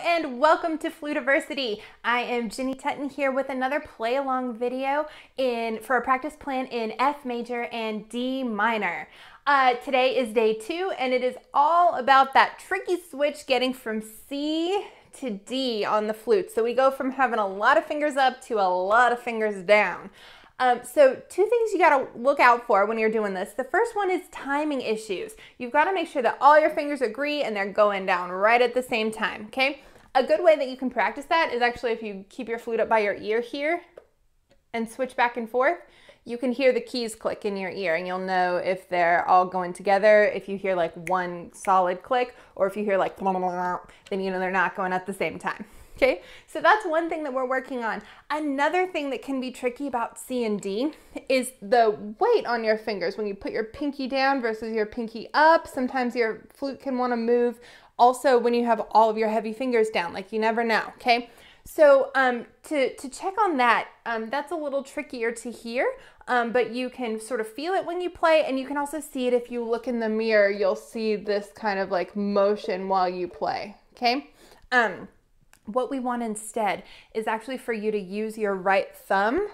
and welcome to Flutiversity. I am Jenny Tutton here with another play along video for a practice plan in F major and D minor. Today is day 2 and it is all about that tricky switch getting from C to D on the flute. So we go from having a lot of fingers up to a lot of fingers down. So 2 things you got to look out for when you're doing this. The first one is timing issues. You've got to make sure that all your fingers agree and they're going down right at the same time, okay? A good way that you can practice that is actually if you keep your flute up by your ear here and switch back and forth, you can hear the keys click in your ear and you'll know if they're all going together. If you hear like one solid click or if you hear like blah, blah, blah, then you know they're not going at the same time. Okay, so that's one thing that we're working on. Another thing that can be tricky about C and D is the weight on your fingers. When you put your pinky down versus your pinky up, sometimes your flute can want to move. Also, when you have all of your heavy fingers down, like you never know, okay? So to check on that, that's a little trickier to hear, but you can sort of feel it when you play, and you can also see it if you look in the mirror. You'll see this kind of like motion while you play, okay? What we want instead is actually for you to use your right thumb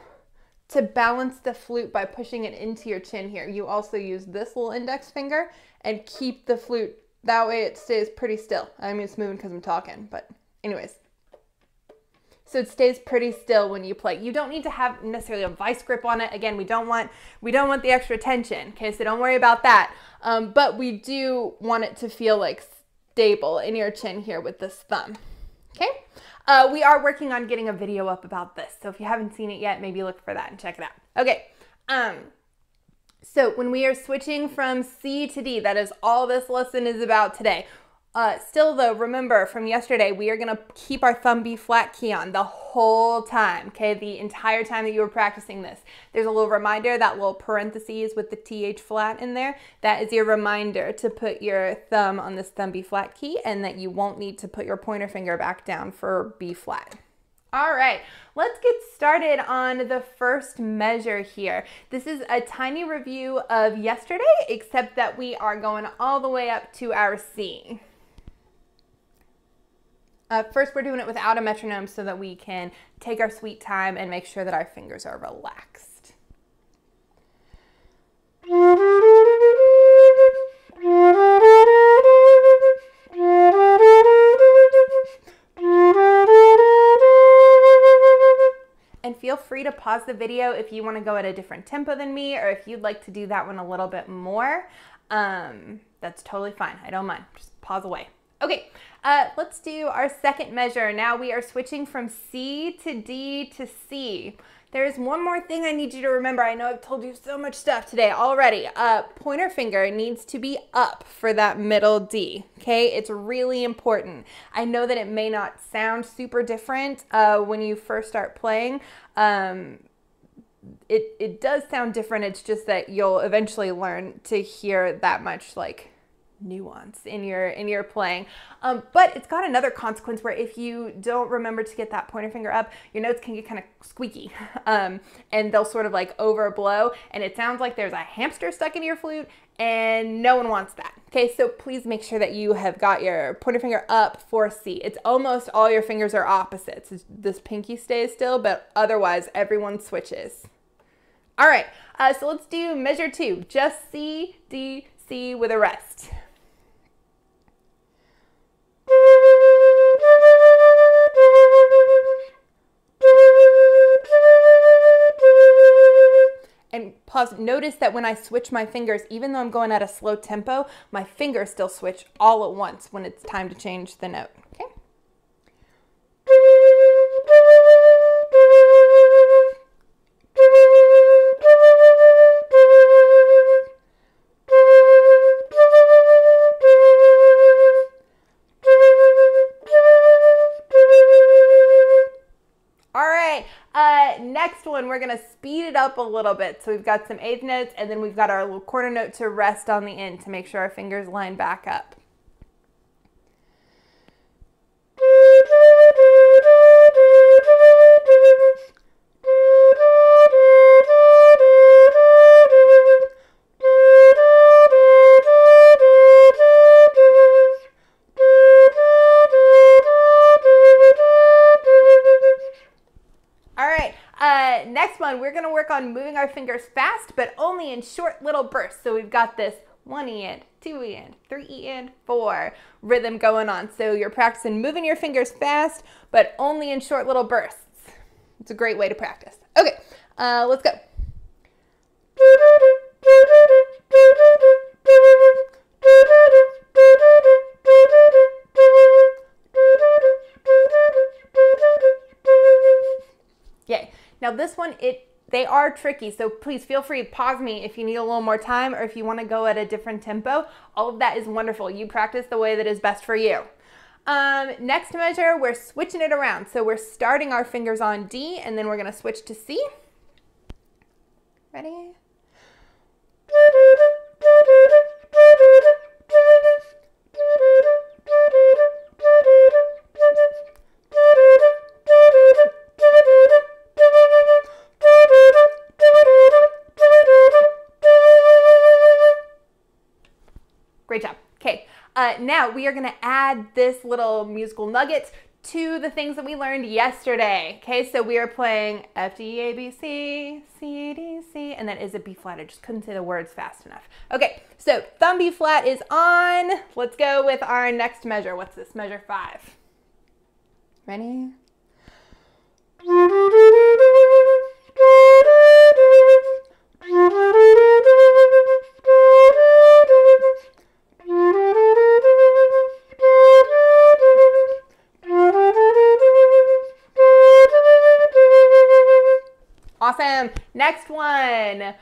to balance the flute by pushing it into your chin here. You also use this little index finger and keep the flute, that way it stays pretty still. I mean, it's moving because I'm talking, but anyways. So it stays pretty still when you play. You don't need to have necessarily a vice grip on it. Again, we don't want the extra tension, okay? So don't worry about that. But we do want it to feel like stable in your chin here with this thumb. Okay, we are working on getting a video up about this. So if you haven't seen it yet, maybe look for that and check it out. Okay, so when we are switching from C to D, that is all this lesson is about today. Still though, remember from yesterday, we are gonna keep our thumb B flat key on the whole time, okay? The entire time that you were practicing this. There's a little reminder, that little parentheses with the TH flat in there. That is your reminder to put your thumb on this thumb B flat key and that you won't need to put your pointer finger back down for B flat. All right, let's get started on the first measure here. This is a tiny review of yesterday, except that we are going all the way up to our C. First, we're doing it without a metronome so that we can take our sweet time and make sure that our fingers are relaxed. And feel free to pause the video if you want to go at a different tempo than me, or if you'd like to do that one a little bit more. That's totally fine. I don't mind. Just pause away. Okay, let's do our second measure. Now we are switching from C to D to C. There's one more thing I need you to remember. I know I've told you so much stuff today already. Pointer finger needs to be up for that middle D, okay? It's really important. I know that it may not sound super different when you first start playing. It does sound different. It's just that you'll eventually learn to hear that much like nuance in your playing, but it's got another consequence where if you don't remember to get that pointer finger up, your notes can get kind of squeaky, and they'll sort of like overblow, and it sounds like there's a hamster stuck in your flute, and no one wants that. Okay, so please make sure that you have got your pointer finger up for C. It's almost all your fingers are opposites. This pinky stays still, but otherwise everyone switches. All right, so let's do measure 2, just C, D, C with a rest. And pause. Notice that when I switch my fingers, even though I'm going at a slow tempo, my fingers still switch all at once when it's time to change the note. Okay? Next one, we're gonna speed it up a little bit. So we've got some eighth notes and then we've got our little quarter note to rest on the end to make sure our fingers line back up. one, we're gonna work on moving our fingers fast, but only in short little bursts. So we've got this 1E and 2E and 3E and 4 rhythm going on. So you're practicing moving your fingers fast, but only in short little bursts. It's a great way to practice. Okay, let's go. Yay. Now this one, they are tricky, so please feel free to pause me if you need a little more time or if you want to go at a different tempo. All of that is wonderful. You practice the way that is best for you. Next measure, we're switching it around. So we're starting our fingers on D, and then we're going to switch to C. Ready? Great job. Okay, now we are going to add this little musical nugget to the things that we learned yesterday. Okay, so we are playing F, D, A, B, C, C, D, C, and that is a B flat. I just couldn't say the words fast enough. Okay, so thumb B flat is on. Let's go with our next measure. What's this? Measure 5. Ready? Awesome. Next one.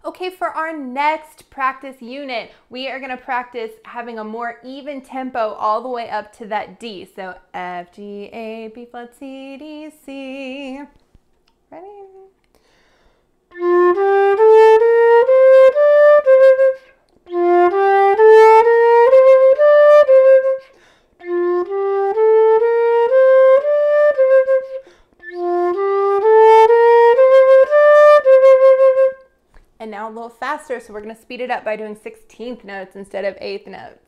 Okay, for our next practice unit, we are going to practice having a more even tempo all the way up to that D. So F, G, A, B flat, C, D, C. Ready? And now a little faster, so we're going to speed it up by doing 16th notes instead of 8th notes.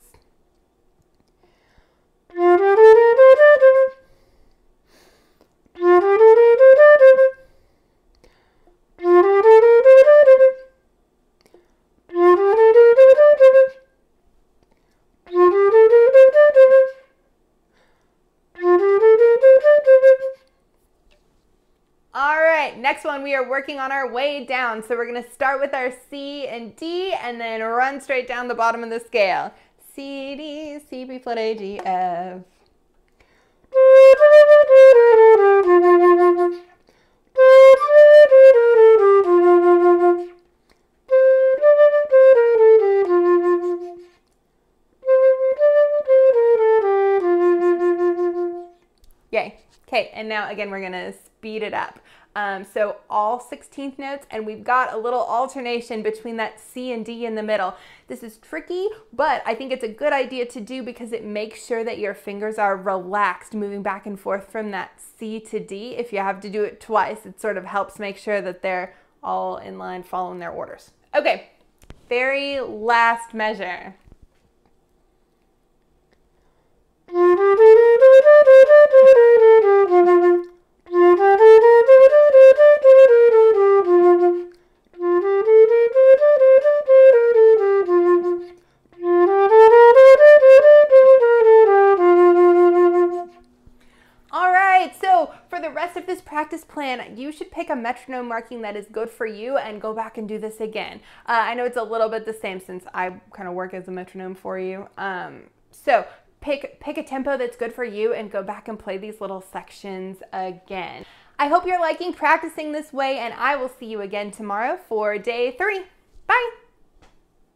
Next one, we are working on our way down. So we're going to start with our C and D and then run straight down the bottom of the scale. C, D, C, B flat, A, G, F. Yay. Okay, and now again, we're going to speed it up. So all 16th notes, and we've got a little alternation between that C and D in the middle. This is tricky, but I think it's a good idea to do because it makes sure that your fingers are relaxed, moving back and forth from that C to D. If you have to do it twice, it sort of helps make sure that they're all in line, following their orders. Okay, very last measure. Practice plan, you should pick a metronome marking that is good for you and go back and do this again. I know it's a little bit the same since I kind of work as a metronome for you. So pick a tempo that's good for you and go back and play these little sections again. I hope you're liking practicing this way, and I will see you again tomorrow for day 3. Bye!